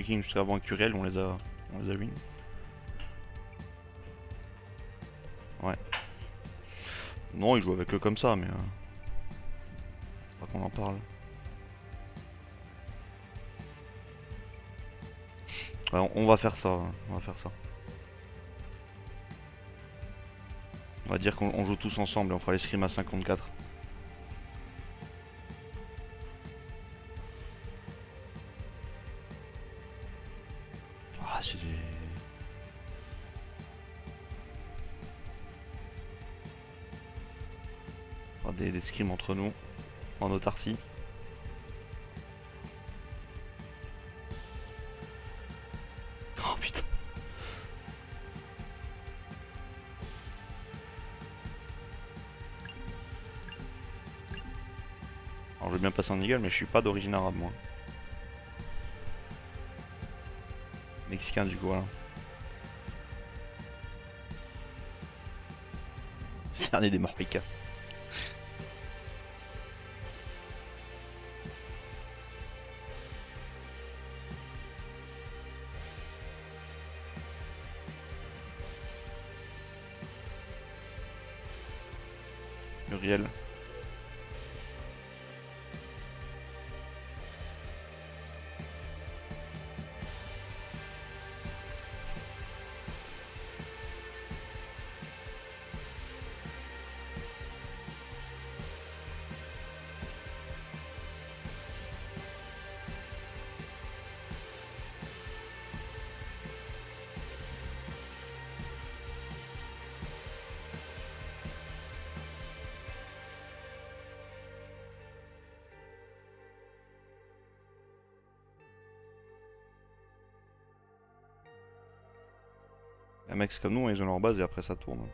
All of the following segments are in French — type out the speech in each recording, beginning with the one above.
King juste avant Curiel, on les a win. Ouais. Non, il joue avec eux comme ça, mais pas qu'on en parle. Ouais, on va faire ça, on va faire ça. On va dire qu'on joue tous ensemble et on fera les scrims à 5 contre 4. Ah, c'est des... On fera des scrims entre nous, en autarcie. Oh putain. Alors je veux bien passer en Eagle, mais je suis pas d'origine arabe moi. Mexicain du coup, voilà. Dernier des Morpica. Muriel. Un mec c'est comme nous, ils ont leur base et après ça tourne.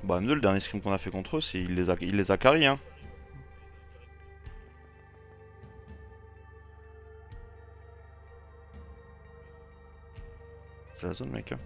Bah M2 le dernier scrim qu'on a fait contre eux, c'est il les a carry hein. C'est la zone mec hein.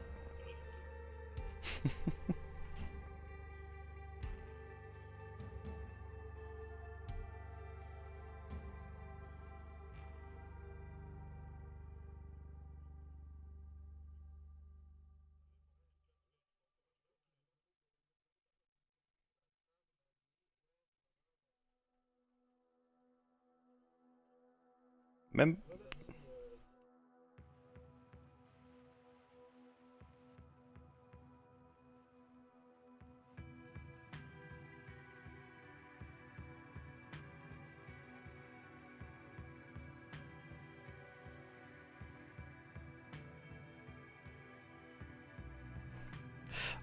Même...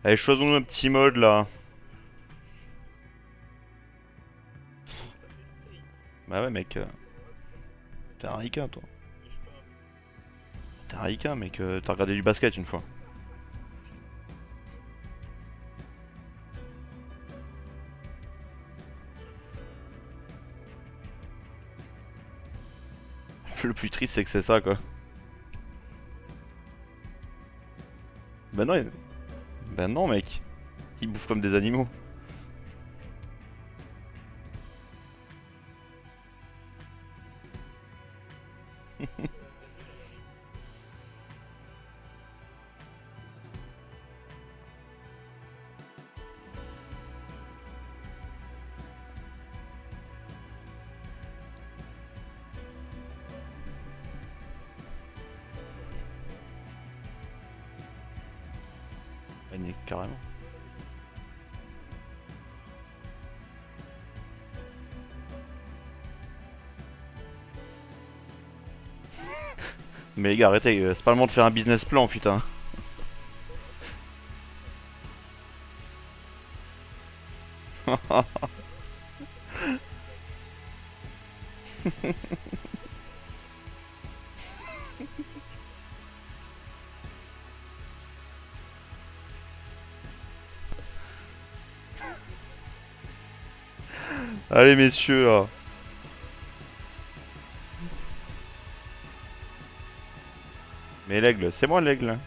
Allez, choisissons un petit mode là. Bah ouais mec, t'es un ricain toi. T'es un ricain mec, t'as regardé du basket une fois. Le plus triste c'est que c'est ça quoi. Bah non, bah non mec. Ils bouffent comme des animaux. Carrément. Mais les gars, arrêtez, c'est pas le moment de faire un business plan, putain. Allez, messieurs, là. Mais l'aigle, c'est moi l'aigle.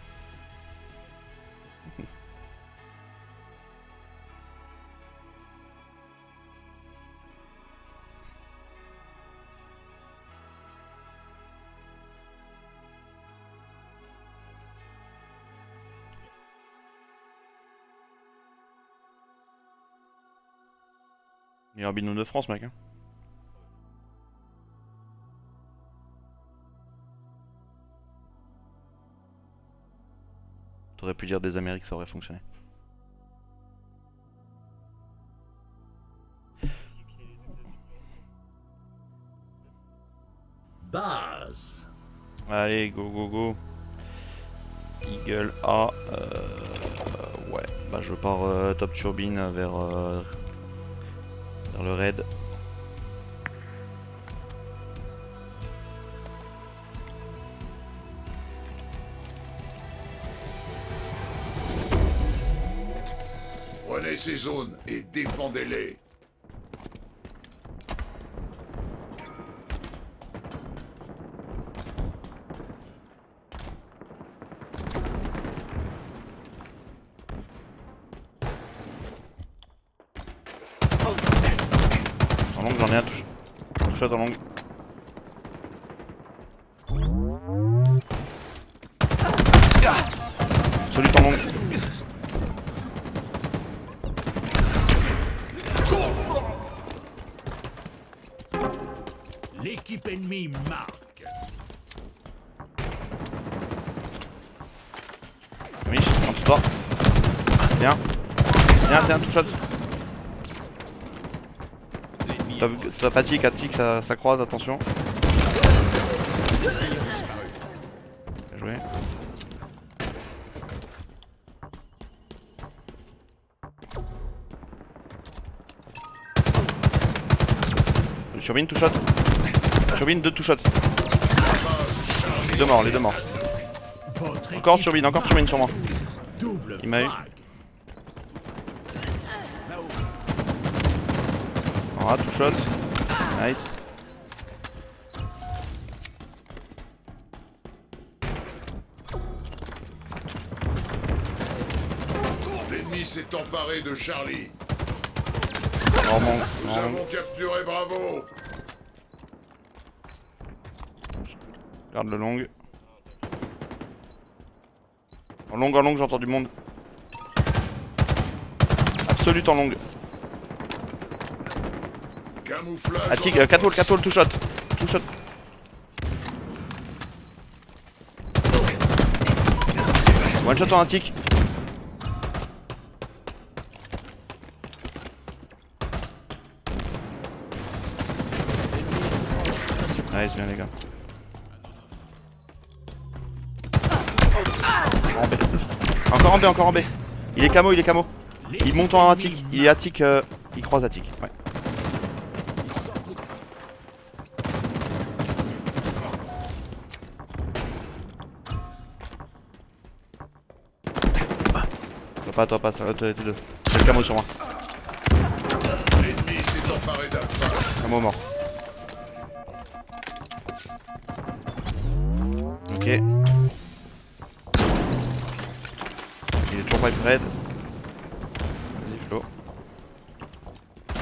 Il y a un binôme de France, mec. Hein. T'aurais pu dire des Amériques, ça aurait fonctionné. Base. Allez, go go go. Eagle A. Ouais, bah je pars top turbine vers le raid. Prenez ces zones et défendez-les. En longue, j'en ai un touche. Shot en longue. Solide en longue. L'équipe ennemie marque. Oui, en dessous de toi. Bien. Bien, tout shot. Ça fatigue, ça croise, attention. Bien joué. Turbine, tout shot. Turbine, 2 tout shot. Les deux morts, les deux morts. Encore turbine sur moi. Il m'a eu. Ah, tout shot. Nice. L'ennemi s'est emparé de Charlie. Normand. Nous avons capturé Bravo. Garde le long. En longue, j'entends du monde. Absolute en longue. Camouflage. Attic, 4 wall, tout shot. Tout shot. One shot en attic. Nice, bien les gars. En B. Encore en B. Il est camo. Il monte en attic. Il est attic, il croise attic. Ouais. Toi pas, ça va t'es deux. J'ai le camo sur moi. L'ennemi s'est emparé d'Alpha. Camo mort. Ok. Il est toujours pas raid. Vas-y, Flo.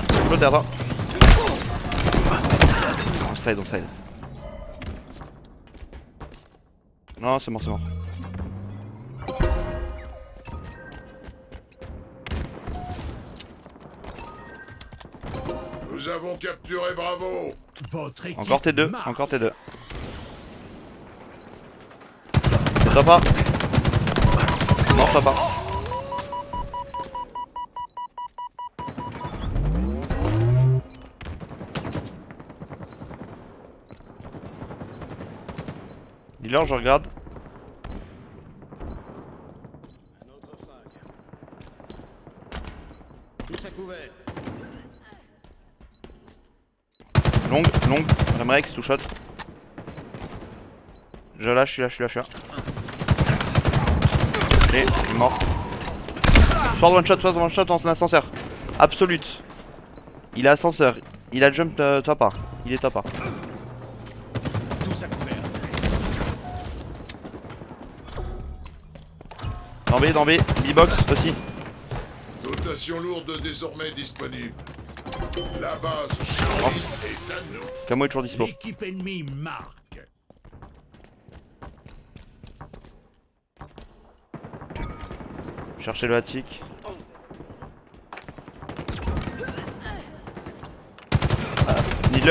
Flo derrière toi. On slide. Non, c'est mort. Nous avons capturé Bravo. Encore T2. Ça pas. Non, ça pas. Dealer, je regarde. Longue, Remrex, tout shot. Je suis là. Allez, il est mort. Soit one shot en ascenseur. Absolute. Il est ascenseur. Il a jump top A. Il est top A. Dans B, B-box aussi. Dotation lourde désormais disponible. La base Charlie est à nous. Camo est toujours dispo. L'équipe ennemie marque. Cherchez le attic.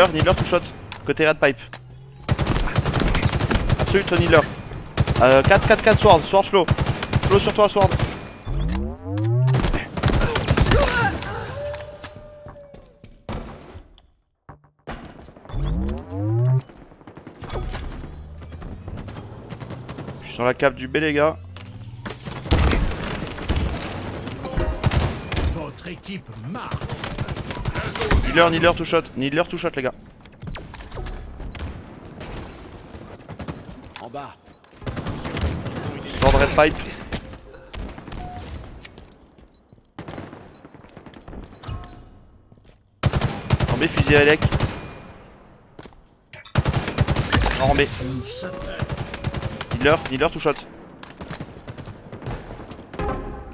Needler tout shot. Côté red pipe. Absolute Needler. 4 sword slow. Slow sur toi sword. Je suis sur la cave du B les gars. Votre équipe marque. Needler tout shot. Needler tout shot les gars. En bas. Sword red pipe. En B fusil à elec. En B. Needler tout shot.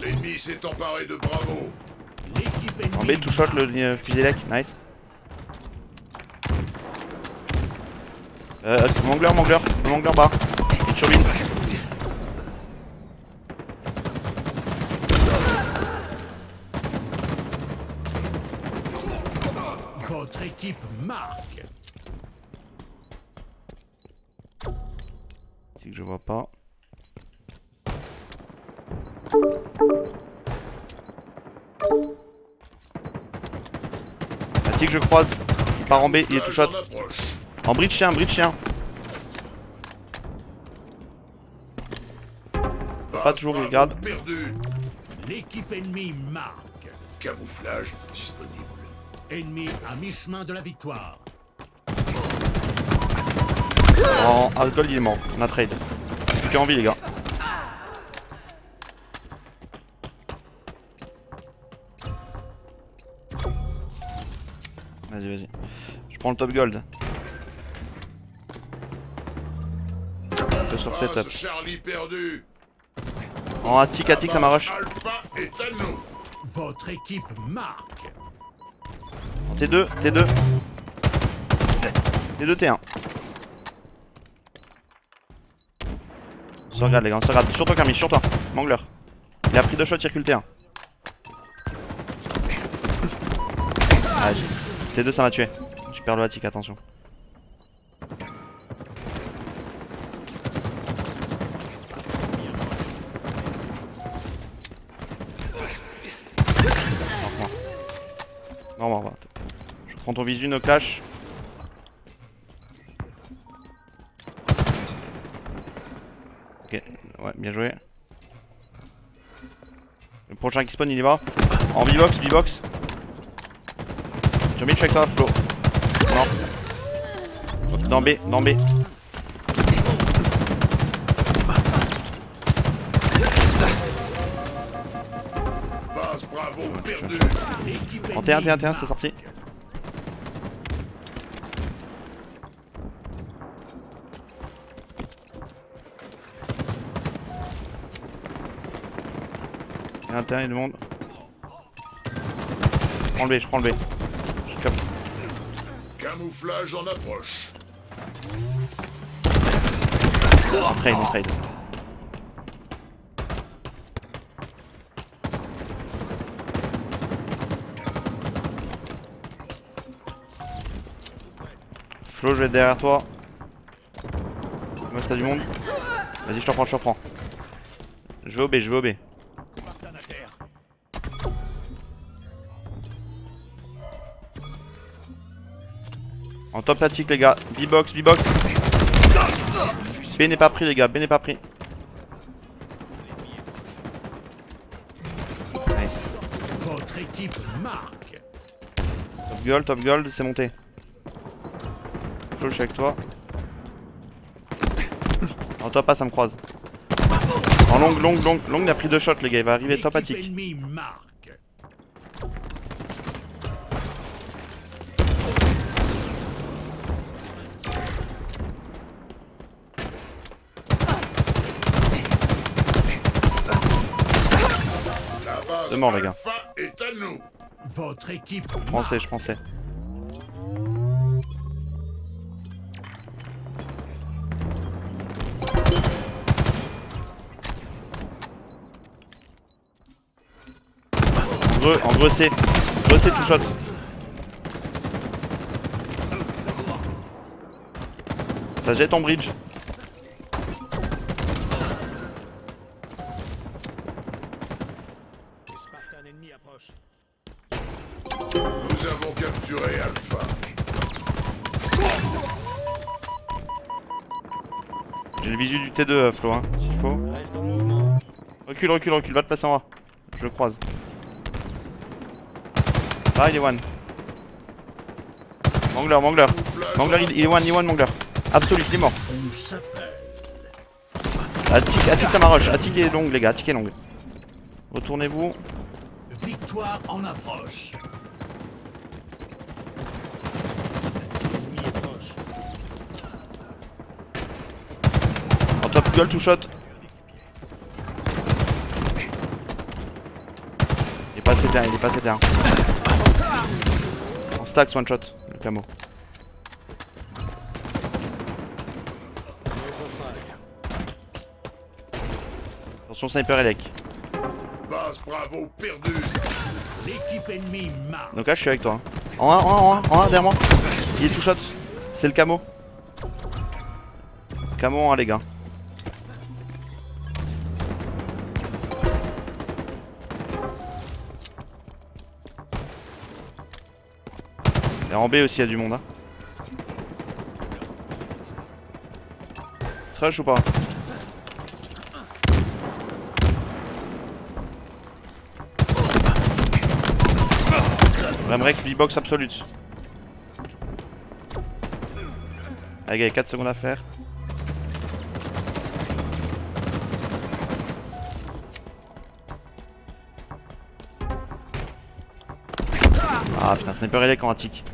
L'ennemi s'est emparé de Bravo. L'équipe ennemie. En B tout shot le fusil elec. Nice. Mangler bas. Et turbine. Votre équipe marque. C'est que je vois pas. Attic je croise. Il part en B, il est tout shot. En approche. En bridge chien. Pas toujours, il garde. Perdu. L'équipe ennemie marque. Camouflage disponible. Ennemi à mi-chemin de la victoire. En alcool il est mort. On a trade. Plus qu'à envie les gars. Vas-y. Je prends le top gold. Sur setup. Base Charlie perdu. En attic ça m'arrache. Alpha est à nous. Votre équipe marque. En T2. T1. On se regarde les gars, on se regarde. Sur toi Carmi, sur toi. Mangler. Il a pris 2 shots, il recule T1. Ah, T2 ça m'a tué. Je perds le attic, attention. Non, va. Je prends ton visu, no clash. Ok, ouais, bien joué. Le prochain qui spawn, il y va. En B-box. Turbine, je suis avec toi, Flo. Non. Dans B. Base Bravo perdu. L'équipe En ennemie T1, c'est marque. sorti. Il y a un T1, il y a du monde. Je prends le B. Je chope. Camouflage en approche. On trade. Flo, je vais être derrière toi. Moi, t'as du monde. Vas-y, je t'en prends. Je vais au B. En top tactique les gars. B-box. B n'est pas pris les gars, Nice. Votre équipe marque. Top gold, c'est monté. Flo, je suis avec toi. En top A, ça me croise. En longue, il a pris 2 shots les gars, il va arriver top L'équipe attic. ennemie marque. La base C'est mort, les gars. Alpha est à nous. Votre équipe Je pensais. En gros c'est tout shot. Ça jette en bridge. Nous avons capturé Alpha. J'ai le visu du T2 Flo hein, s'il faut. Reste en mouvement. Recule, recule, recule, va te placer en A. Je le croise. Ah il est one. Mangler, Mangler. Mangler il est one Mangler. Absolute, il est mort. On s'appelle. Attic ça m'arroche, Attic est longue les gars, Attic est longue. Retournez-vous. Victoire en approche. L'ennemi est proche. En top goal to shot. Il est passé bien, il est passé bien. En stacks one shot, le camo. Notre frag. Attention sniper elec. Base Bravo perdue. L'équipe ennemie marque. Donc là je suis avec toi. Hein. En 1, derrière moi. Il est tout shot. C'est le camo. Camo en 1 les gars. Et en B aussi il y a du monde. Hein. Trash ou pas? Remrex B-box absolute. Allez gars, 4 secondes à faire. Ah putain, sniper elec en attic.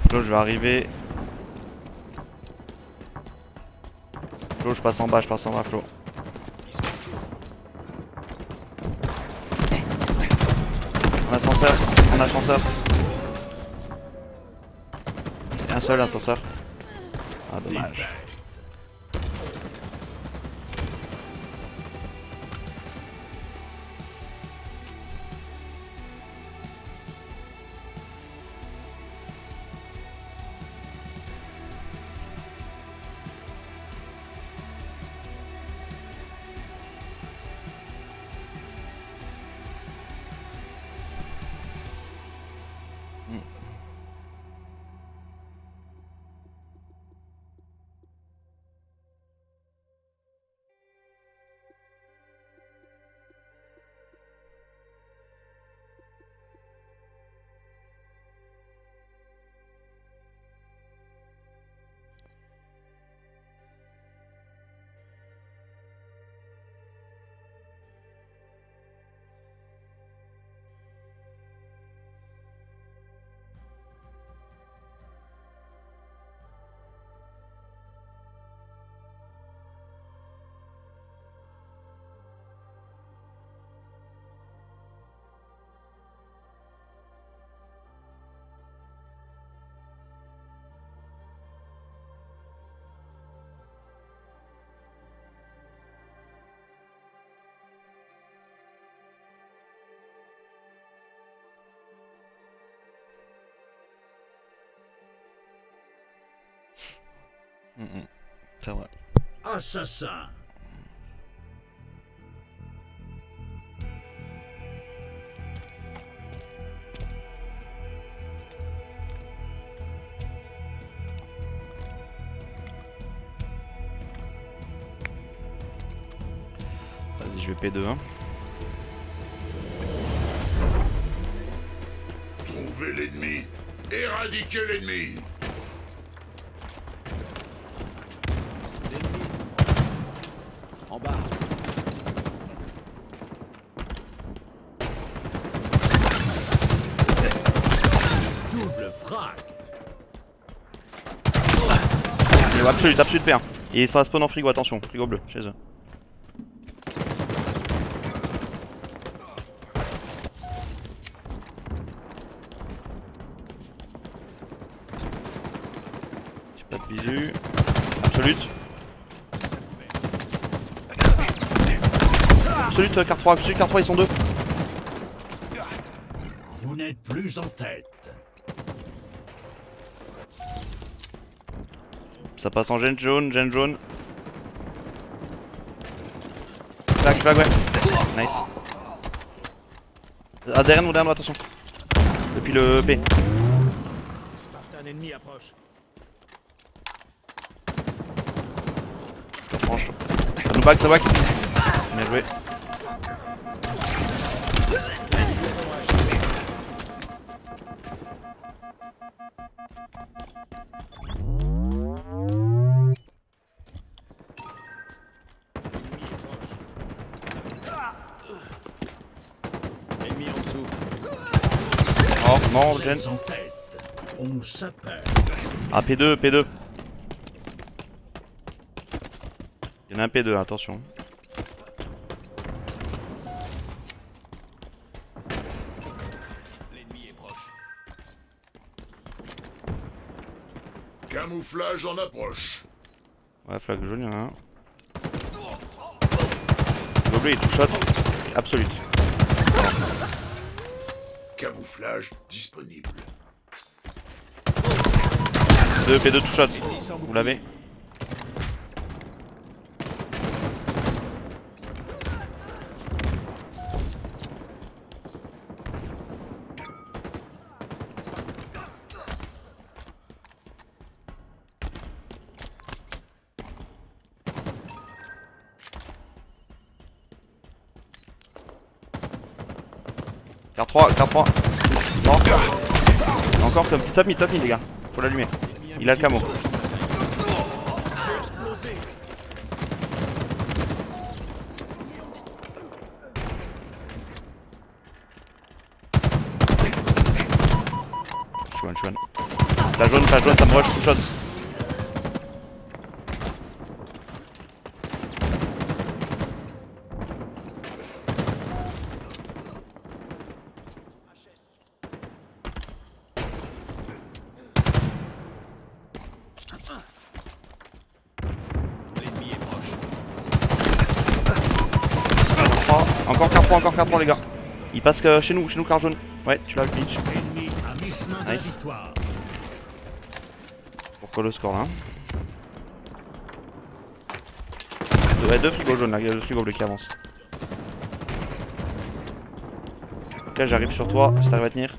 Flo, je vais arriver. Flo, je passe en bas, Flo. En ascenseur. Et un seul ascenseur. Ah dommage. C'est vrai. Assassin. Vas-y, je vais P2. Hein. Trouvez l'ennemi. Éradiquez l'ennemi. En bas. Double frag. Il est absolute P1. Et ça spawn en frigo, attention, frigo bleu chez eux. J'ai pas de visu. Absolute. absolute, carte 3, absolute, carte 3, ils sont deux. Vous n'êtes plus en tête. Ça passe en gêne jaune, gêne jaune. Flag, ouais. Nice. Ah, derrière nous, attention. Depuis le P. Spartan ennemi approche. Ça franche. Ça nous back, ça back. Bien joué. Ennemi en dessous. Mort, gêne. 16 en tête. On s'appelle. Ah, P2, P2. Il y en a un P2, attention. L'ennemi est proche. Camouflage en approche. Ouais, flag jaune, il y en a un. Gobelet, il tout shot. Absolute. Camouflage disponible. P2 tout shot. Vous l'avez? Carte 3, carte 3. Mort. Encore top mid les gars. Faut l'allumer. Il a le camo. Je suis one. La jaune, ça me rush two shots. L'ennemi est proche. Encore carte 3 les gars. Il passe que chez nous carte jaune. Ouais, tu l'as le pitch. Ennemi à mi-chemin de la Nice. victoire. Pourquoi le score là? Ouais, deux frigos jaunes là, il y a deux frigos bleus qui avancent. Ok, j'arrive sur toi, si t'arrives à tenir.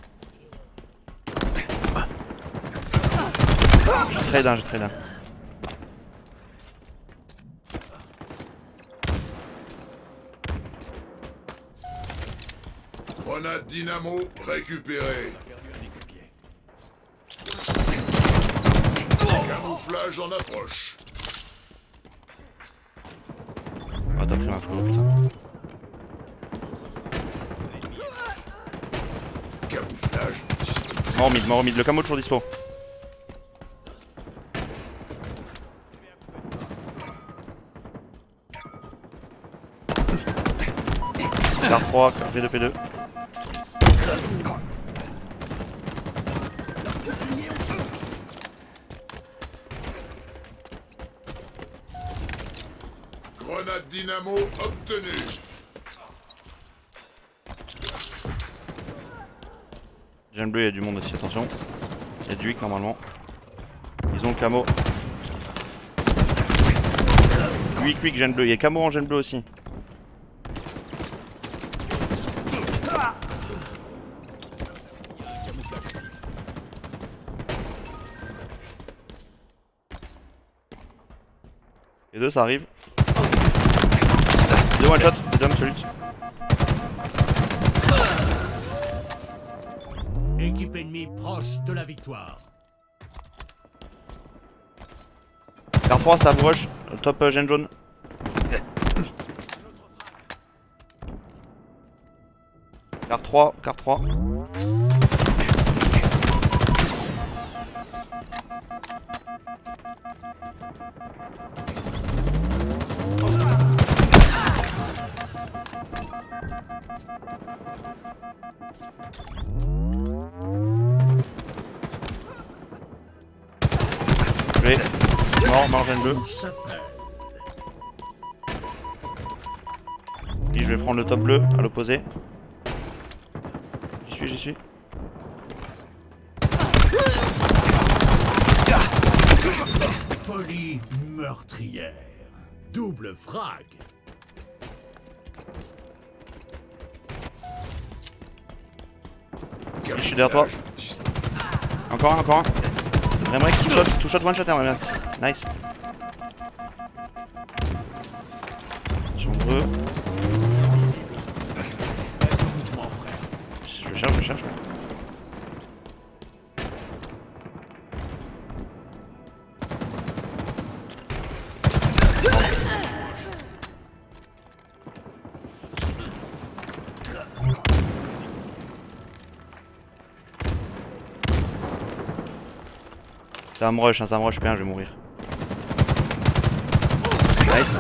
J'ai trade un. Grenade dynamo récupérée. Perdu un équipier. Camouflage en approche. Ah, t'as pris un frigo, putain. Camouflage disponible. Mort au mid, le camo toujours dispo. Carte 3, P2, P2. Grenade dynamo obtenue. Gêne bleu, il y a du monde aussi, attention. Il y a du hic normalement. Ils ont le camo. Quick, gêne bleu. Il y a camo en gêne bleu aussi. Les deux, ça arrive. Deux one shot, deux absolute. Équipe ennemie proche de la victoire. Carte 3, ça rush. Top gêne jaune. Carte 3. Joué. Mort, gêne bleu. On s'appelle. Bien vais prendre le top bleu à l'opposé. J'y suis. Folie meurtrière. Double frag. Je suis derrière toi. Encore un. Remrex, two shot, one shot, Remrex. Nice. Sombreux. Je le cherche. Ça me rush bien, je vais mourir. Nice.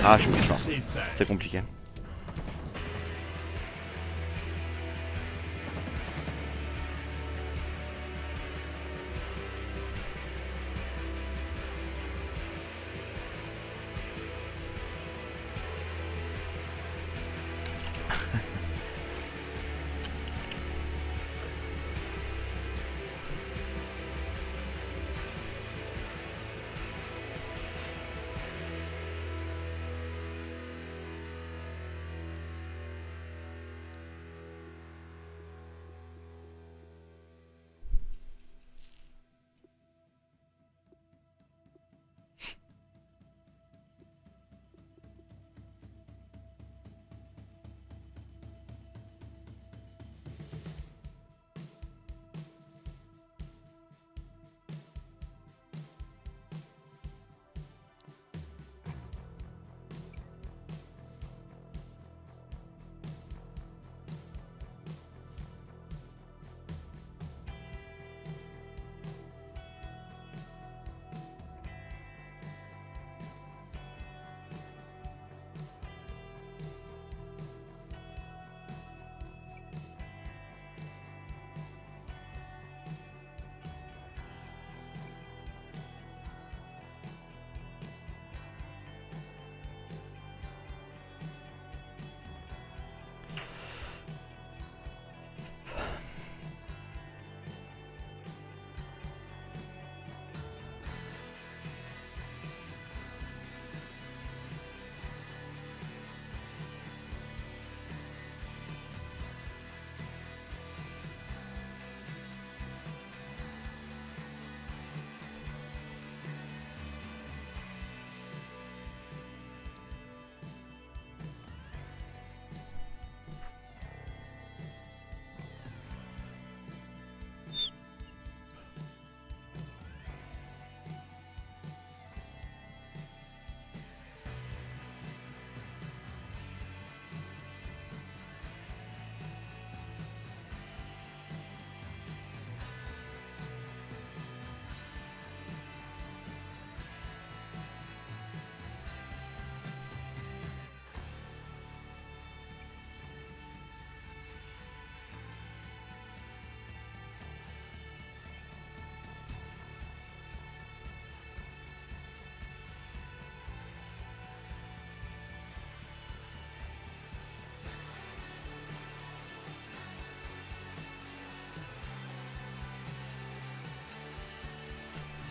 Ah, je suis mort. C'était compliqué.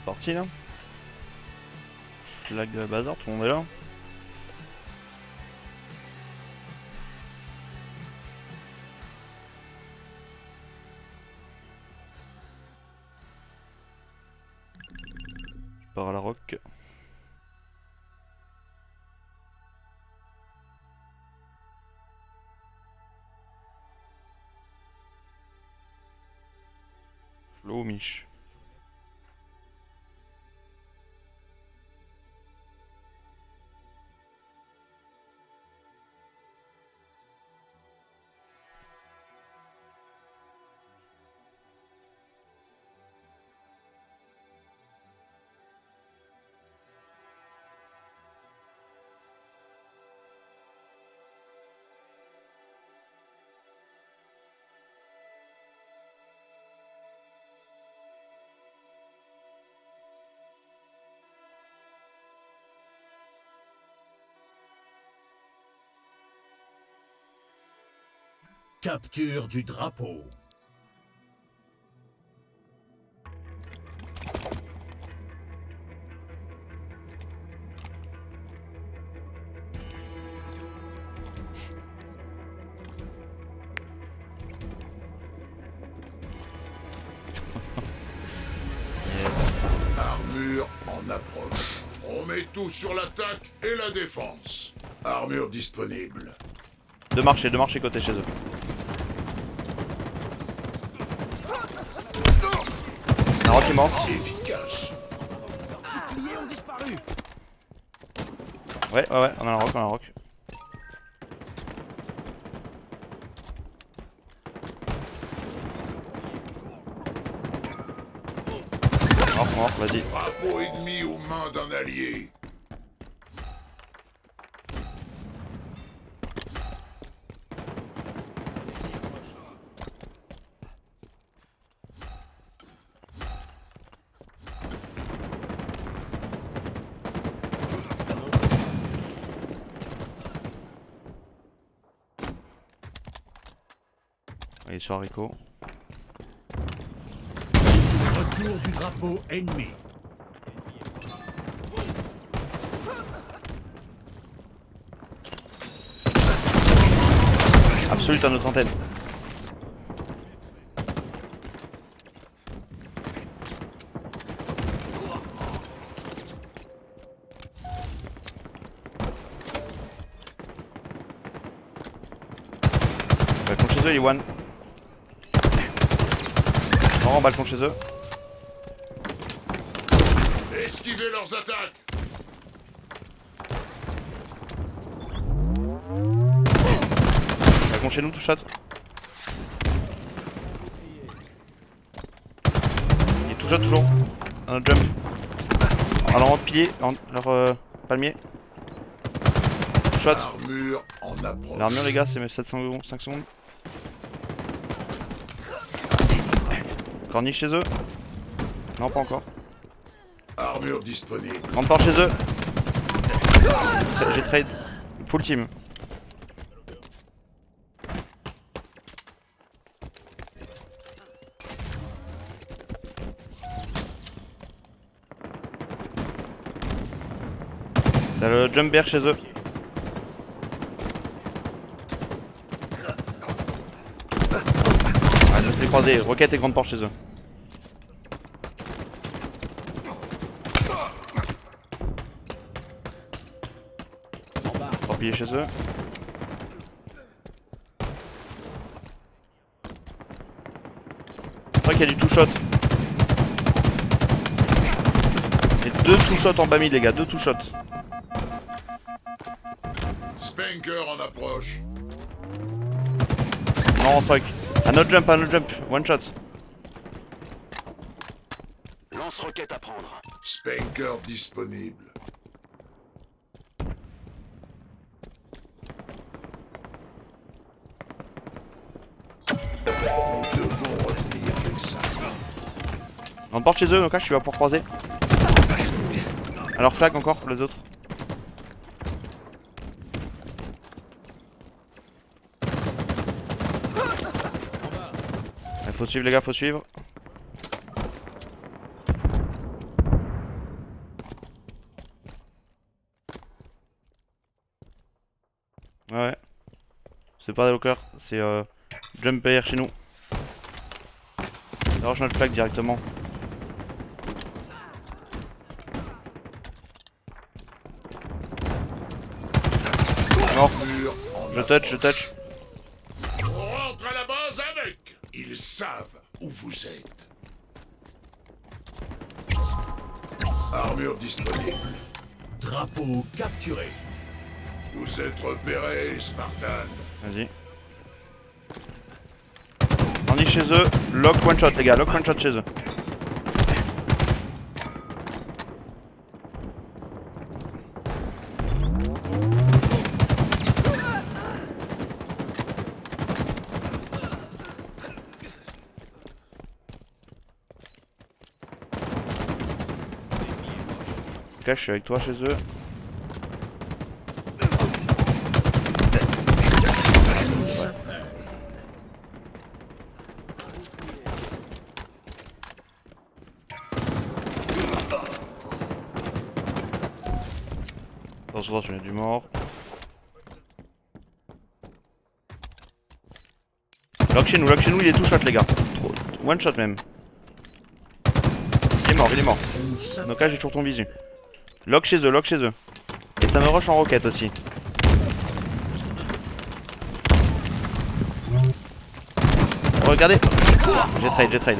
C'est parti là. Flag bazar, tout le monde est là. Je pars à la rock. Flo Mich. Capture du drapeau. Armure en approche. On met tout sur l'attaque et la défense. Armure disponible. Deux marchés côté chez eux. Un rock est mort. Efficace. Ouais, on a un rock. Mort, vas-y. Drapeau ennemi aux mains d'un allié. Il est sur haricot. Retour du drapeau ennemi. Absolute à notre antenne. Balcon chez eux, il est one. Non, balcon chez eux. Esquivez leurs attaques. Balcon chez nous, tout shot. Il est tout shot toujours. Un autre jump. Alors leur pilier, leur palmier. Shot. Armure en approche. L'armure les gars c'est 5 secondes. Corniche chez eux. Non pas encore. Armure disponible. Grande porte chez eux. J'ai trade. Full team. T'as le jump bear chez eux. Ah, je les croisés. Roquette et grande porte chez eux. Torpillé chez eux. Je crois qu'il y a du two shot. Et deux two shots en bas mid les gars, deux two shots. Spanker en approche. Non fuck. Un autre jump, one shot. Lance-roquette à prendre. Spanker disponible. Nous devons revenir avec ça. On porte chez eux, donc là je suis là pour croiser. Alors flag encore les autres. Faut suivre les gars, faut suivre. Ouais. C'est pas des lockers, c'est jump air chez nous. Lâche notre flag directement. Mort. Je touch. On rentre à la base avec. Ils savent où vous êtes. Armure disponible. Drapeau capturé. Vous êtes repérés, Spartan. Vas-y. On est chez eux. Lock one shot les gars, lock one shot chez eux. Cache, je suis avec toi chez eux. Attention, il y a du mort. Lock chez nous, il est tout shot les gars. One shot même. Il est mort. Donc là j'ai toujours ton visu. Lock chez eux. Et ça me rush en roquette aussi. Regardez. J'ai trade.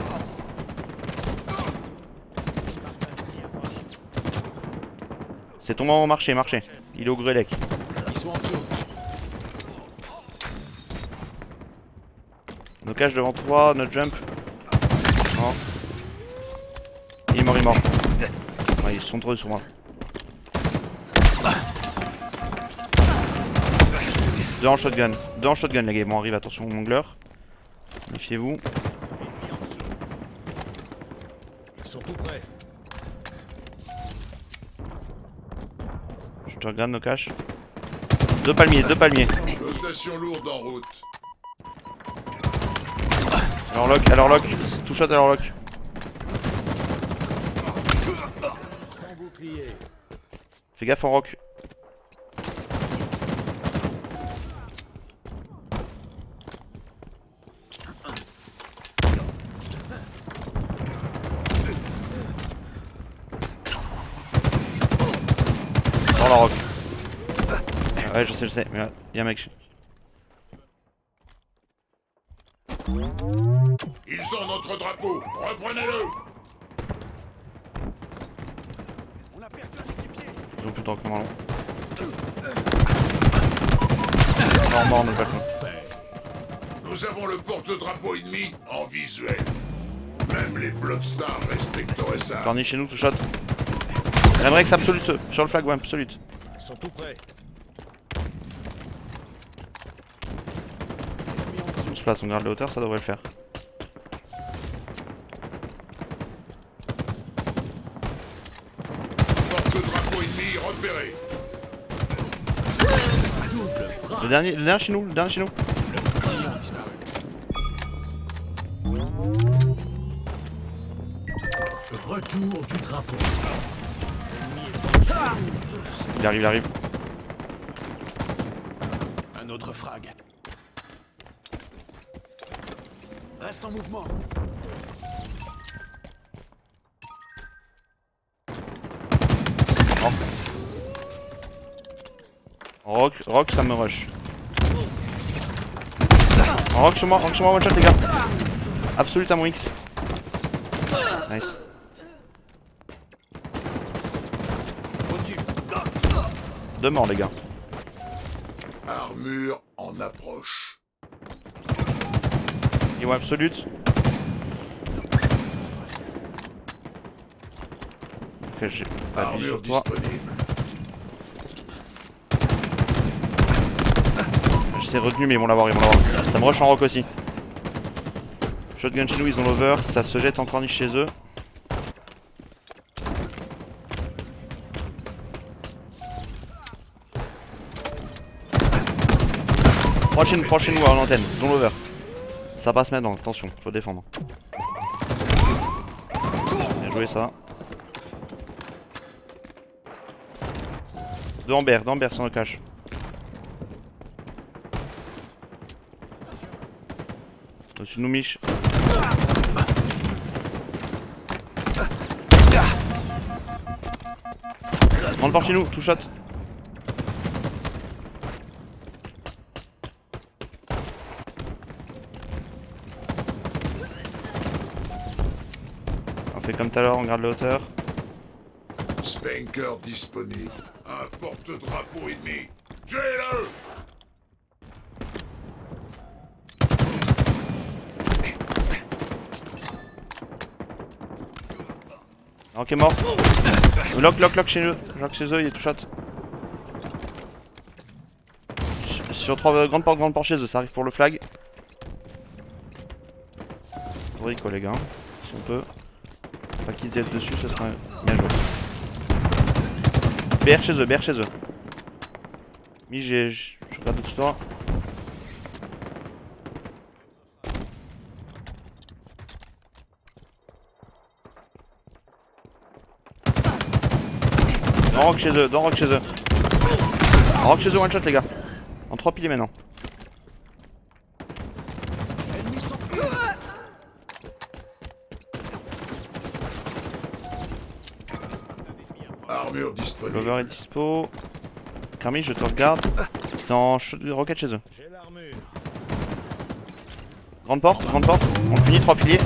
C'est ton moment, marché. Il est au Grelec. Ils sont en dessous. Nos caches devant toi, notre jump. Non. Il est mort. Ouais, ils sont trop sur moi. Deux en shotgun les gars. Bon, arrive, attention au mongler. Méfiez-vous. Ils sont tout prêts. Je te regarde nos caches. Deux palmiers. Dotation lourde en route. Alors lock. Tout shot alors lock. Sans bouclier. Fais gaffe en rock. Dans la rock. Ouais, je sais, mais là, y'a un mec. Ils ont notre drapeau. Reprenez-le. Ils ont plus de temps que moi. Mort, notre balcon. Nous avons le porte-drapeau ennemi en visuel. Même les Bloodstars respecteraient ça. Corny chez nous, tout shot. Remrex absolute. Sur le flag, ouais, absolute. Ils sont tout prêts. On se place, on garde la hauteur, ça devrait le faire. Porte-drapeau ennemi repéré. Le dernier chez nous. Retour du drapeau. Il arrive. Un autre frag. Reste en mouvement. Rock, ça me rush. Rock sur moi, one shot les gars. Absolute à mon X. Nice. Au-dessus. Deux morts les gars. Armure en approche. Et ouais, absolute. Ok, j'ai pas vu Armure sur toi. disponible. J'essaie retenu mais ils vont l'avoir. Ça me rush en rock aussi. Shotgun chez nous, ils ont l'over, ça se jette encore niche chez eux. Proche chez nous à l'antenne, ils ont l'over. Ça passe maintenant, attention, faut défendre. Bien joué ça. Deux Amber sur le cache. Au-dessus de nous, Mich. Rentre par chez nous, tout shot. On fait comme tout à l'heure, on garde la hauteur. Spanker disponible. Un porte-drapeau ennemi. Tuez-le! Ok, mort. Lock chez eux. Lock chez eux, il est tout shot. Sur 3 grande porte chez eux, ça arrive pour le flag. Rico les gars, si on peut. Pas qu'ils aient dessus, ça serait bien joué. BR chez eux. Mi, je regarde au-dessus de toi. Dans rock chez eux. rock chez eux, one shot les gars. En 3 piliers maintenant. Ennemis sont... Armure disponible. Lover est dispo. Carmi, je te regarde. C'est en rocket chez eux. J'ai l'armure. Grande porte. On finit 3 piliers.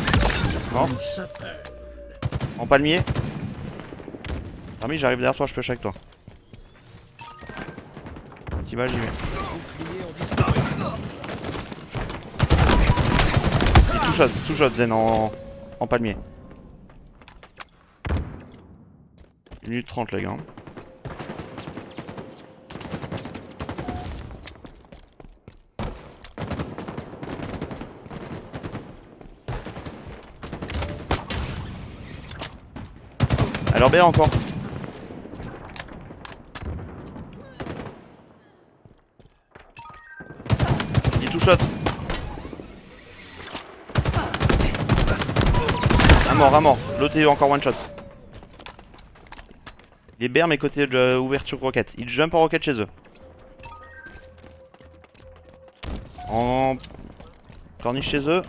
Non. On s'appelle. En palmier. Carmi, j'arrive derrière toi, je pêche avec toi. Si tu vas, j'y vais. Boucliers ont disparu. Il two shot Zen en palmier. 1 minute 30 les gars. Alors B encore. Il two shot. Un mort. L'autre est encore one shot. Il est BR mais côté de ouverture rocket. Il jump en rocket chez eux. En corniche chez eux.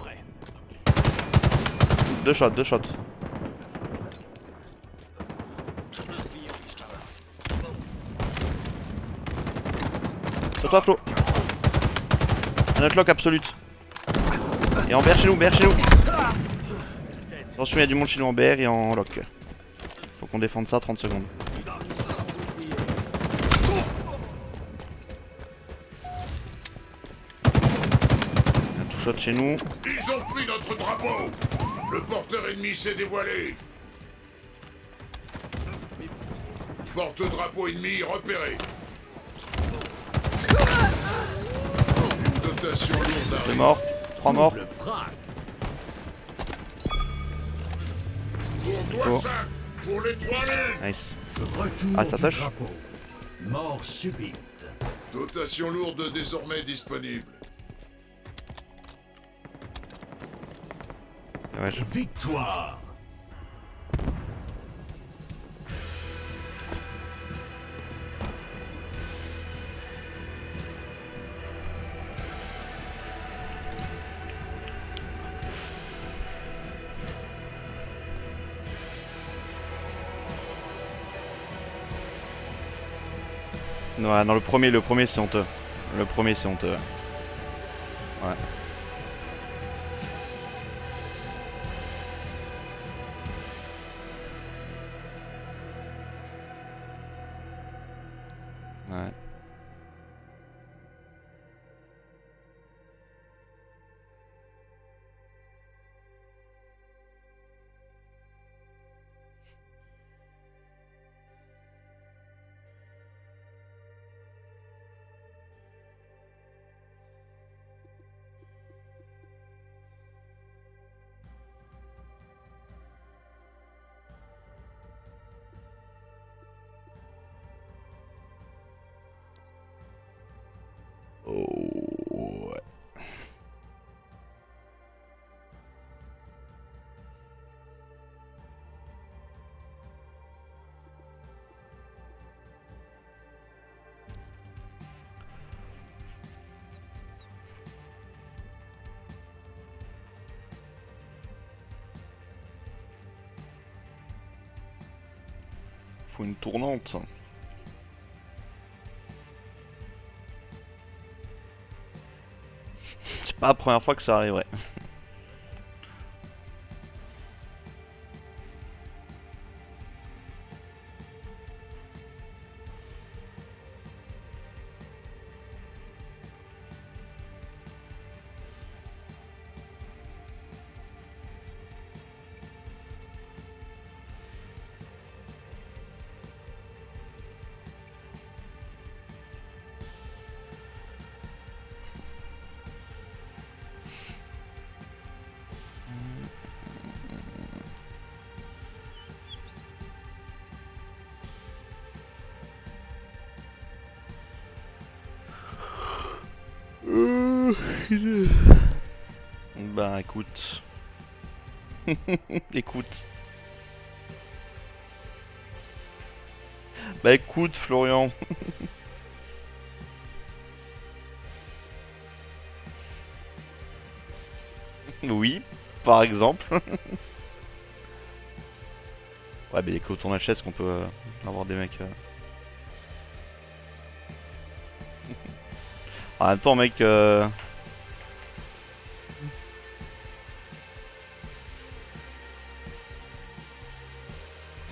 2 shots. Sur toi Flo. Un outlock absolute. Et en BR chez nous. Attention, il y a du monde chez nous en BR et en lock. Faut qu'on défende ça 30 secondes. Un two shot chez nous. Ils ont pris notre drapeau. Le porteur ennemi s'est dévoilé. Porte-drapeau ennemi repéré. Une dotation lourde 2 arrive. morts. 3 morts. Le frag. Pour toi Oh. 5. Pour les 3 lunes. Nice. Retour Ah, ça du sèche. drapeau. Mort subite. Dotation lourde désormais disponible. Ouais, Victoire. non, le premier c'est honteux. Le premier c'est honteux. Ouais. Ouais. Oh, ouais. Faut une tournante. C'est pas la première fois que ça arriverait. Bah écoute. Écoute. Bah écoute Florian. Oui, par exemple. Ouais, mais il y a qu'autour de la chaise qu'on peut avoir des mecs. En même temps, mec.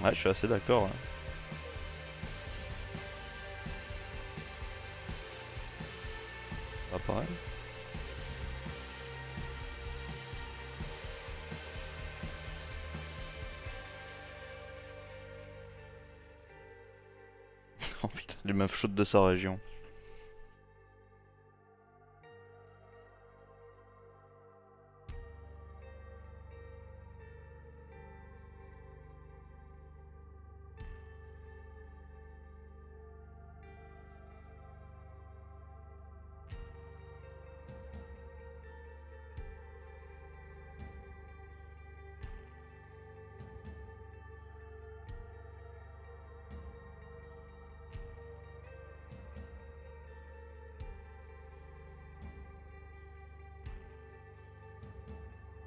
Ouais, je suis assez d'accord. Ouais. Pas pareil. Oh putain, les meufs chaudes de sa région.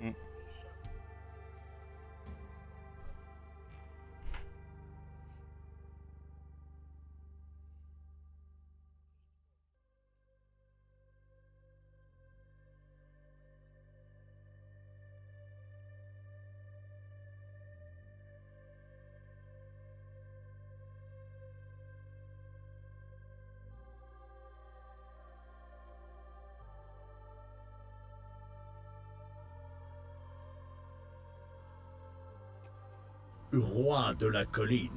Mm. Roi de la colline.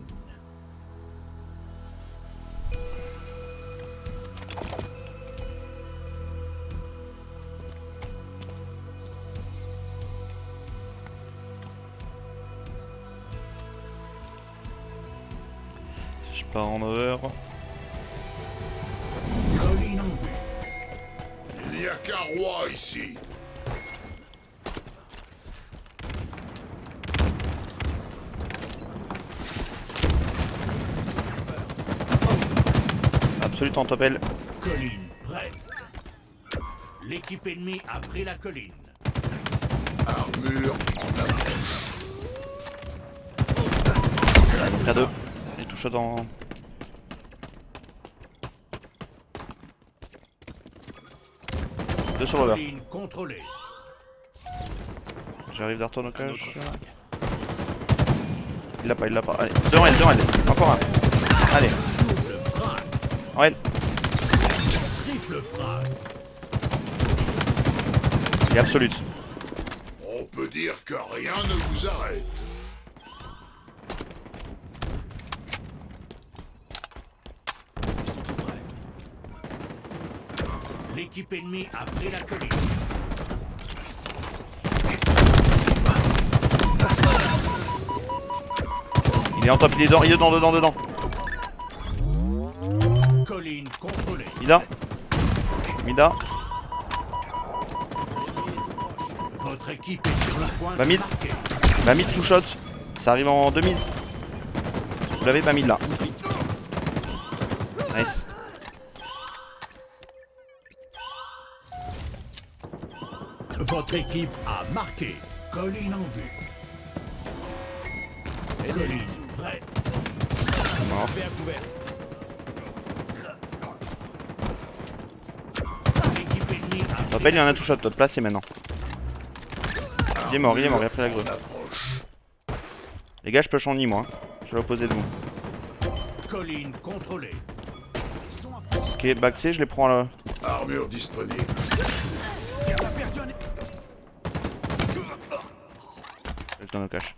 Je pars en over. Colline en vue. Il n'y a qu'un roi ici. Absolu, t'en t'appelles. Colline prête. L'équipe ennemie a pris la colline. Armure en approche. Près deux. Il touche dans. Deux sur l'over. Colline contrôlée. J'arrive derrière ton cage. Il l'a pas, il l'a pas. Allez, devant elle. Encore un. Allez. Double frappe. Ouais, Triple frappe. il est absolute. On peut dire que rien ne vous arrête. Ils sont tout prêts. L'équipe ennemie a pris la colline. Il est en top, il est dedans. Colline contrôlée. Mida. Votre équipe est sur le point Bah, de mid. marquer. Bah mid two shot. Ça arrive en deux mises. Vous l'avez pas mid là. Nice. Votre équipe a marqué. Colline en vue. Colline prête. Mort. Fais à couvert. L'équipe ennemie a pris Rappelle, il y en a un two shot, toi, placé maintenant. Il est mort, il a pris la grue. Les gars, je push en nid moi. Je vais opposer de vous. colline contrôlée. Ok, back C, je les prends là. Armure disponible. Je donne au cash.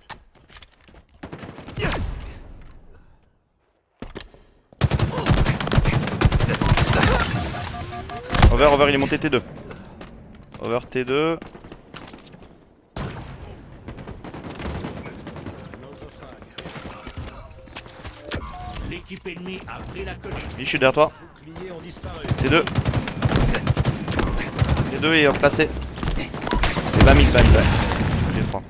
Over, il est monté T2. Over T2. L'équipe ennemie a pris la colline. Je suis derrière toi. Boucliers ont disparu. T2. T2 est placé. Et bam, ouais. J'ai 3.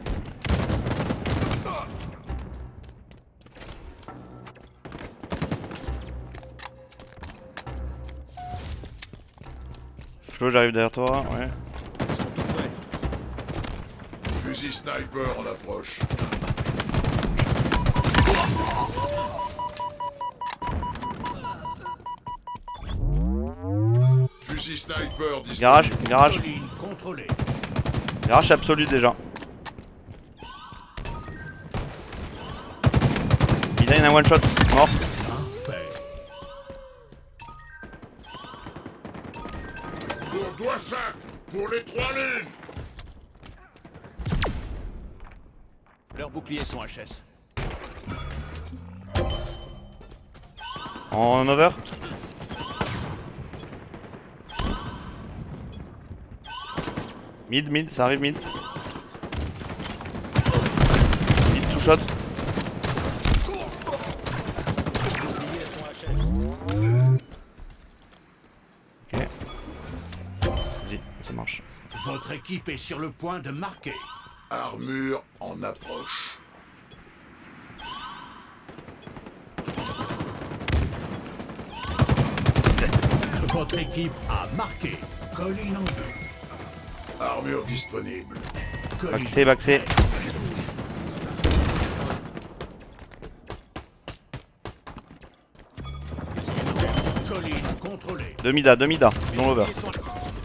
Flo, j'arrive derrière toi, ouais. Ils sont tout prêts. Fusil sniper en approche. Fusil sniper disponible. Garage, garage. Colline contrôlée. Garage absolu déjà. Il a une one shot, mort. Parfait. Bourdois 5 pour les 3 lunes. Leurs boucliers sont HS. En over. Mid, ça arrive mid. Mid two shot. Leurs boucliers sont HS. Ok. Vas-y, ça marche. Votre équipe est sur le point de marquer. Armure en approche. Votre équipe a marqué. Colline en vue. Armure disponible. Baxé, baxé. Colline contrôlée. Demi-da, dans l'over.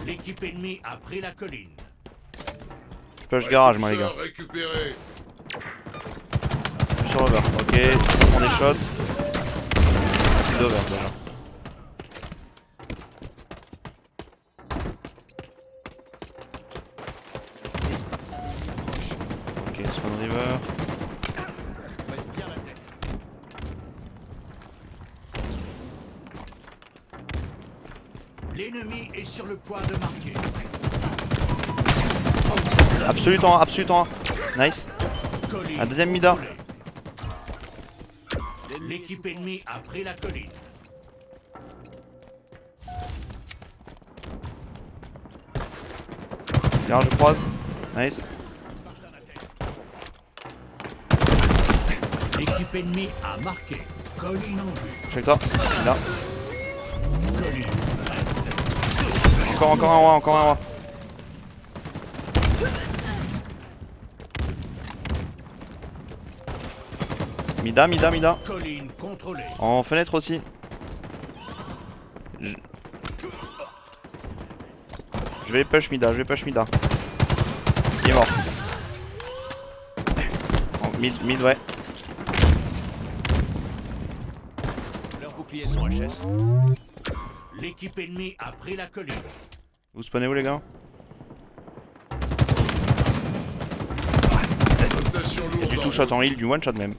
L'équipe ennemie a pris la colline. Push garage, moi les gars. Repulseur récupéré. Sur over. Ok, on prend des shots. C'est d'over déjà. Ok, Swan River. Baisse bien la tête. L'ennemi est sur le point de marquer. Absolument, absolument. Nice. Colline Un deuxième mida. contrôlée. L'équipe ennemie a pris la colline. Garage je croise. Nice. L'équipe ennemie a marqué. Colline en vue. Check toi. Là. Colline prête. Encore un roi, encore un roi. Mida. Colline contrôlée. En fenêtre aussi. Je vais push Mida, Il est mort. En mid, ouais. Leurs boucliers sont HS. L'équipe ennemie a pris la colline. Vous spawnez où les gars? Rotation lourde. Du two shot en heal, du one shot même.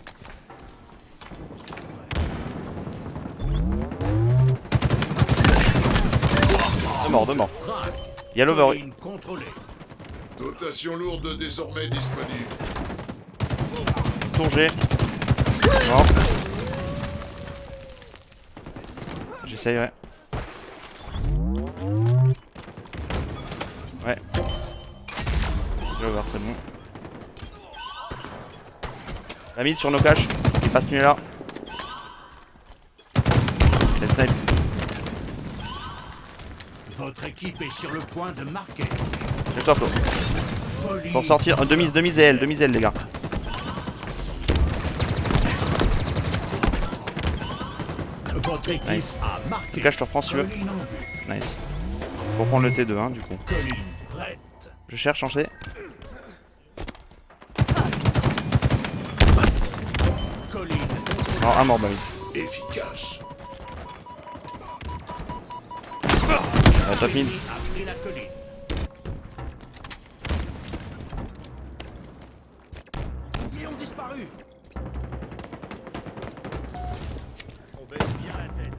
Deux morts. Frappe. Il y a l'over. Colline contrôlée. Dotation lourde désormais disponible. Tour G. Mort. J'essaye, ouais. Ouais. L'over, c'est bon. La mid sur nos caches. Il passe nu là. Les snipe. Votre équipe est sur le point de marquer. C'est toi, Flo. Colline Pour sortir. Demi-ZL, les gars. Votre équipe Nice. a marqué. Tu caches, je te reprends si tu veux. Colline en vue. Nice. Pour prendre le T2, hein, du coup. Colline prête. Je cherche en C. Colline Non, un mort, bah oui. Efficace. Top mid. a pris la colline. Ils ont disparu. On baisse bien la tête.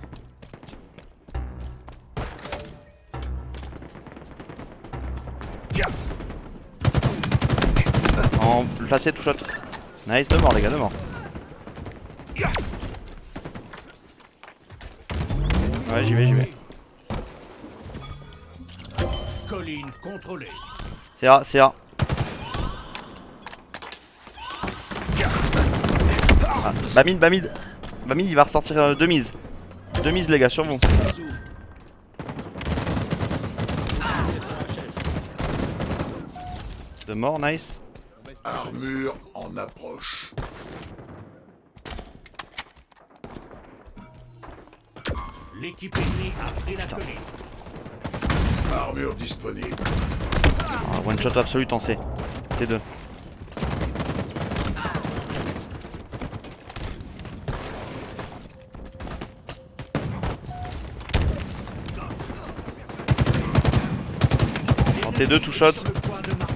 En placé, tout shot. Nice, deux morts, les gars, deux morts. Ouais, j'y vais. Colline contrôlée. C'est A. Ah, Bamid, il va ressortir deux mises. Deux mises, les gars, sur vous. Ils sont HS. Deux morts, nice. baisse bien la tête. Armure en approche. L'équipe ennemie a pris la colline. Armure disponible. Ah, one shot absolu en C. T2. En T2 tout shot. Sur le point de marquer.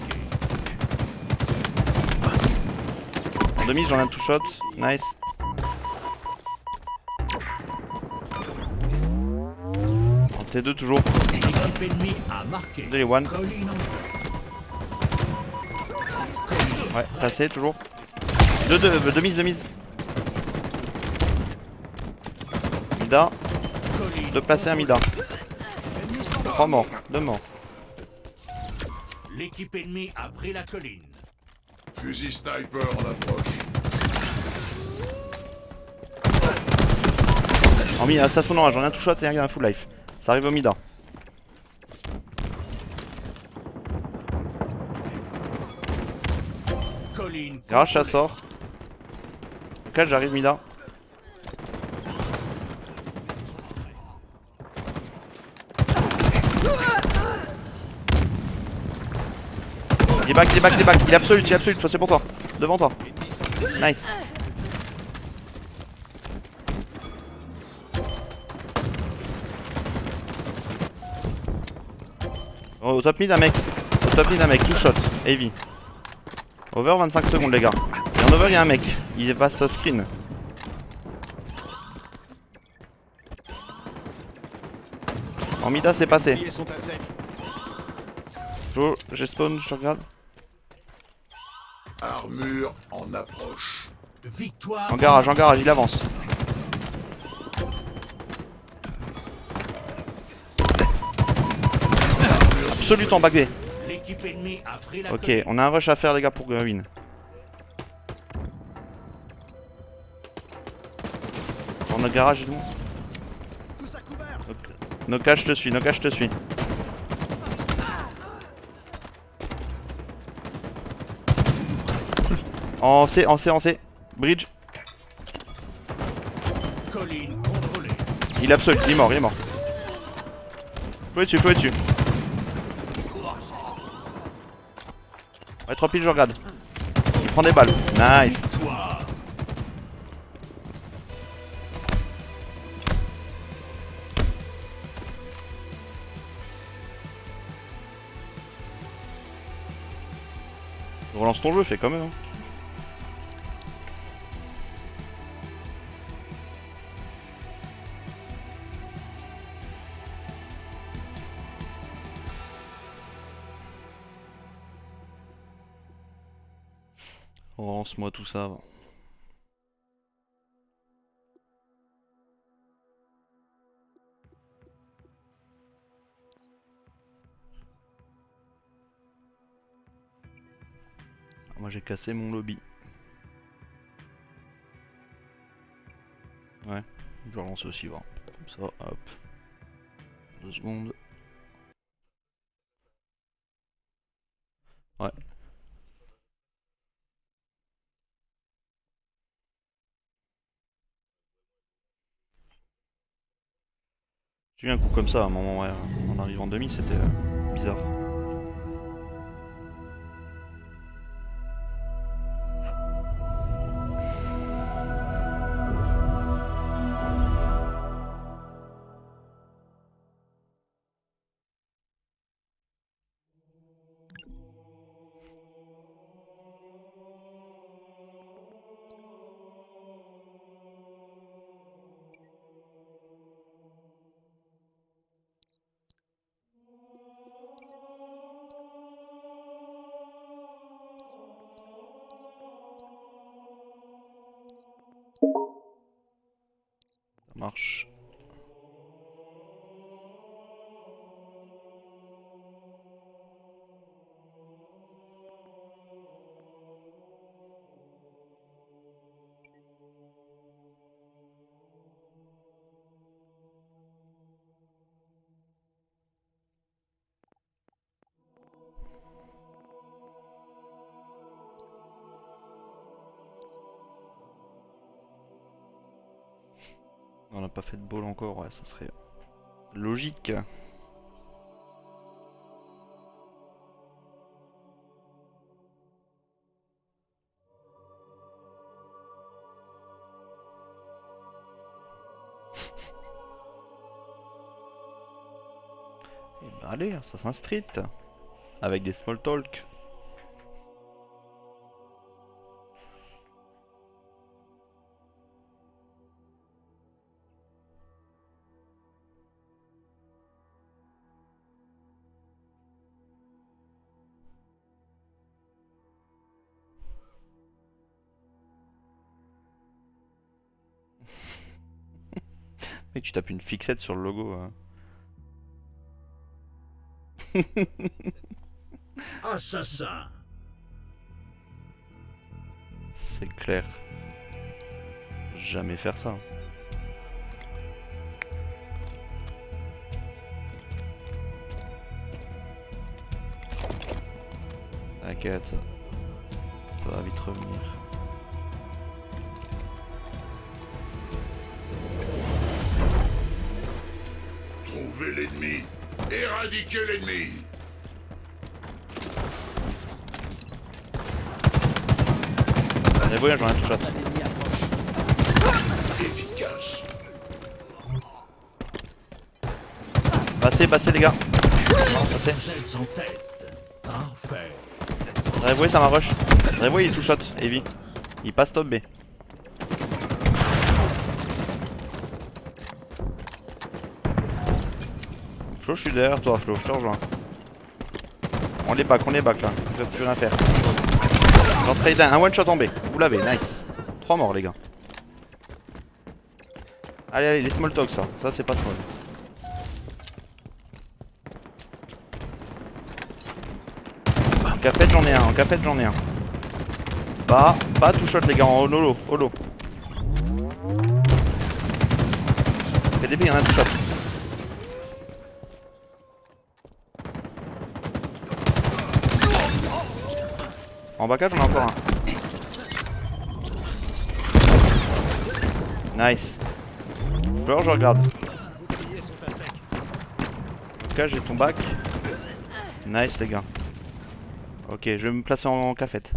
En demi j'en ai un tout shot. Nice. En T2 toujours. L'équipe ennemie a marqué. Des one. Colline en feu. Ouais, passé toujours. Deux mise, deux mise. Mida. Colline Deux placés, un Mida. Ennemis sont morts. 3 morts, 2 morts. L'équipe ennemie a pris la colline. Fusil sniper en approche. En Mida, ça son orage, j'en ai un tout shot et un full life. Ça arrive au Mida. Colline Garage ça contrôlée. sort. Ok, j'arrive Mida. Débac, débac, débac. Il est absolu, toi c'est pour toi. Devant toi. Nice. Oh, au top mid un mec. Au top mid un mec, two shot. Heavy. Over 25 secondes les gars. Et en over il y a un mec. Il passe au screen. En mida c'est passé. Les sont à sec. J'ai spawn, je regarde. Armure en approche. Victoire. En garage, il avance. Absolu temps bagué. L'équipe ennemie a pris la Ok, colline. on a un rush à faire les gars pour win. Dans notre garage et tout. Tous à couvert. Noka je te suis, Noka je te suis. En C, en C, en C. Bridge. Colline contrôlée. Il est absolu, il est mort, il est mort. Faut dessus, faut dessus. Ouais, 3 piles, je regarde. Il prend des balles. Nice. Victoire. Relance ton jeu, fais comme eux. Hein. Relance-moi tout ça. Va. Moi j'ai cassé mon lobby. Ouais, je vais relancer aussi, voir. Comme ça, hop. 2 secondes. Ouais. J'ai eu un coup comme ça à un moment, ouais. En arrivant en demi, c'était bizarre. Ça marche. On n'a pas fait de ball encore, ouais, ça serait logique. Et bah allez, Assassin's Street avec des small talk. Mec, tu tapes une fixette sur le logo. Assassin. C'est clair. Jamais faire ça. T'inquiète, ça va vite revenir. Trouvez l'ennemi. Éradiquez l'ennemi. Mais voyons, j'en ai un tout shot. Efficace. Passez les gars. Passez. Vous êtes en tête. Parfait. Driveway, ça m'a rush. Driveway, il est tout shot, heavy. Il passe top B. Flo, je suis derrière toi, Flo, je te rejoins. On les back là. Vous faites plus rien faire. J'en trade un one shot en B. Vous l'avez, nice. 3 morts, les gars. Allez, les small talk, ça c'est pas small. En cafette, j'en ai un. Pas tout shot, les gars, en holo. PDB, il y en a un tout shot. En backage, on a encore un. Nice. Alors, je regarde. En tout cas, j'ai ton back. Nice, les gars. Ok, je vais me placer en cafette.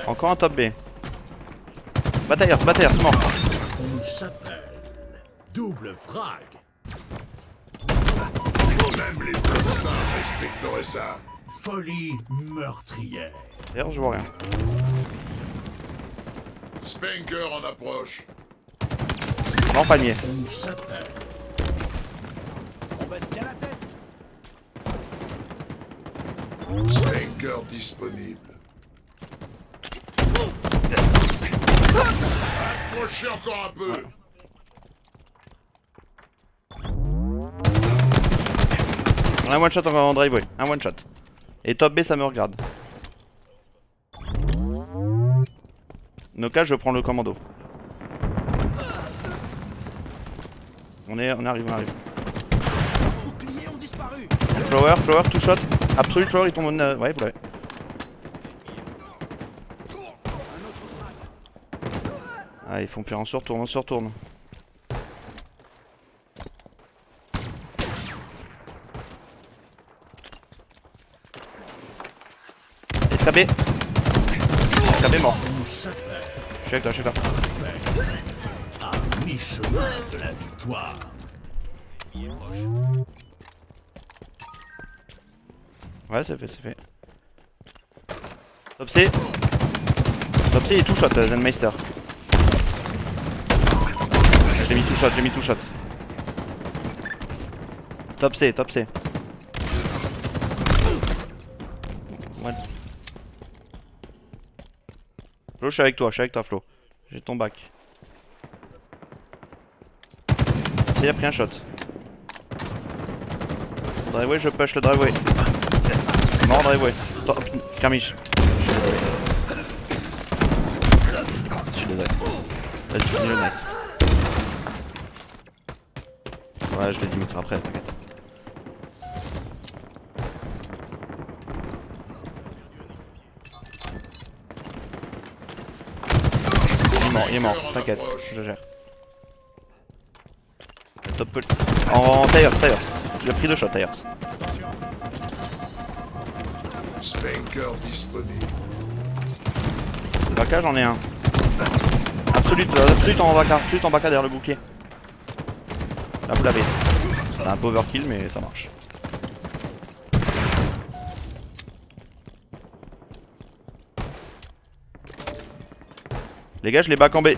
Encore un top B. Batailleur, c'est mort. On s'appelle double frag. Même les Bloodstars respecteraient ça. Folie meurtrière. D'ailleurs, je vois rien. Spanker en approche. Mort palmier. On s'appelle. On baisse bien la tête. Spanker disponible. Approchez encore un peu. Un one shot en driveway, un one shot. Et top B, ça me regarde. Noka, je prends le commando. On arrive. Boucliers ont disparu. Flower, tout shot. Absolute flower, il tombe en... ouais, vous l'avez. Ah, ils font pire, on se retourne. SKB mort. On s'appelle. Je suis avec toi. À mi-chemin de la victoire. Ouais, c'est fait. Top C, il est tout shot, Zenmeister. J'ai mis tout shot. Top C. Ouais. Flo, je suis avec toi, Flo. J'ai ton back. Il a pris un shot. Driveway, je push le driveway. Mort driveway. Kermiche. Je suis désolé. Vas-y, finis le nice. Ouais, je vais 10 mètres après, t'inquiète. il est mort, t'inquiète, je gère. Top pol- En Tires. Il a pris 2 shots Tires. Spanker disponible. Baka j'en ai un. Absolute en baka derrière le bouclier. Là vous l'avez. C'est un peu overkill mais ça marche. Les gars je les back en B.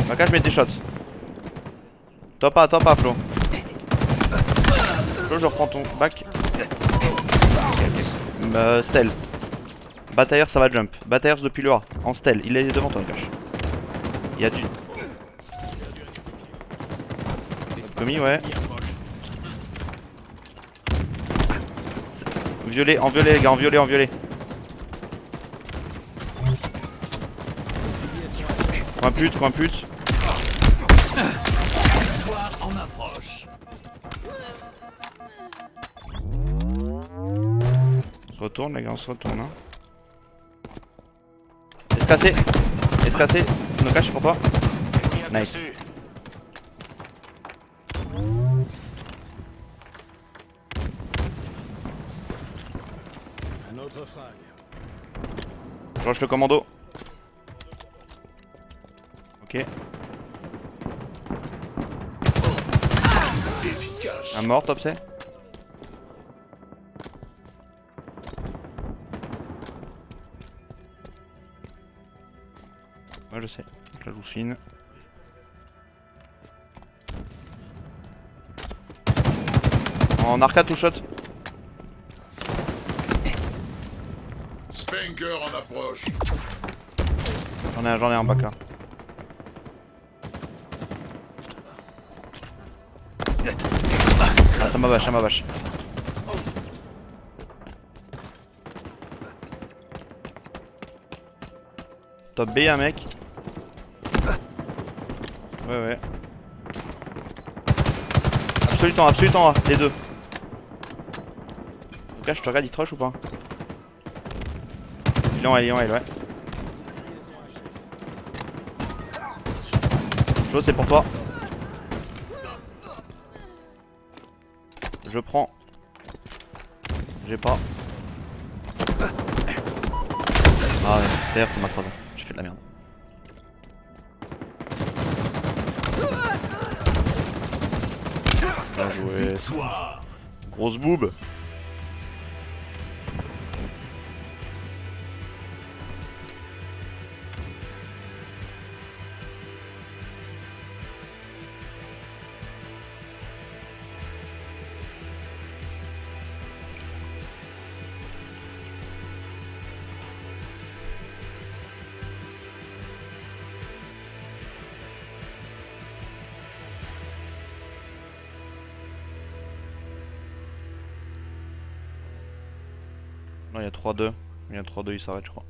Baka je mets des shots. Top A Flo. Flo je reprends ton back. Stealth. Batailleur ça va jump. Batailleur depuis le A. En stealth. Il est devant toi cache. Il y a du. Commis ouais. Violet, en violet les gars, en violet. Coin pute. En approche. On se retourne les gars, hein. Escassé. No cache pour toi. Ennemi Nice. aperçu. Un autre frag. Je lâche le commando. Ok. Efficace. Un mort top c'est. Ouais je sais. Je la joue fine. En arcade tout shot. Spanker en approche. J'en ai un baka. Ah ça m'a vache. Top B un mec. Ouais. Absolument A, les deux. En tout cas je te regarde il trush ou pas? Il est en L ouais. Flo c'est pour toi. Je prends. J'ai pas. Ah ouais, d'ailleurs c'est ma 3 ans. J'ai fait de la merde. Bien joué. Grosse boob. Non, il y a 3-2. Il s'arrête, je crois.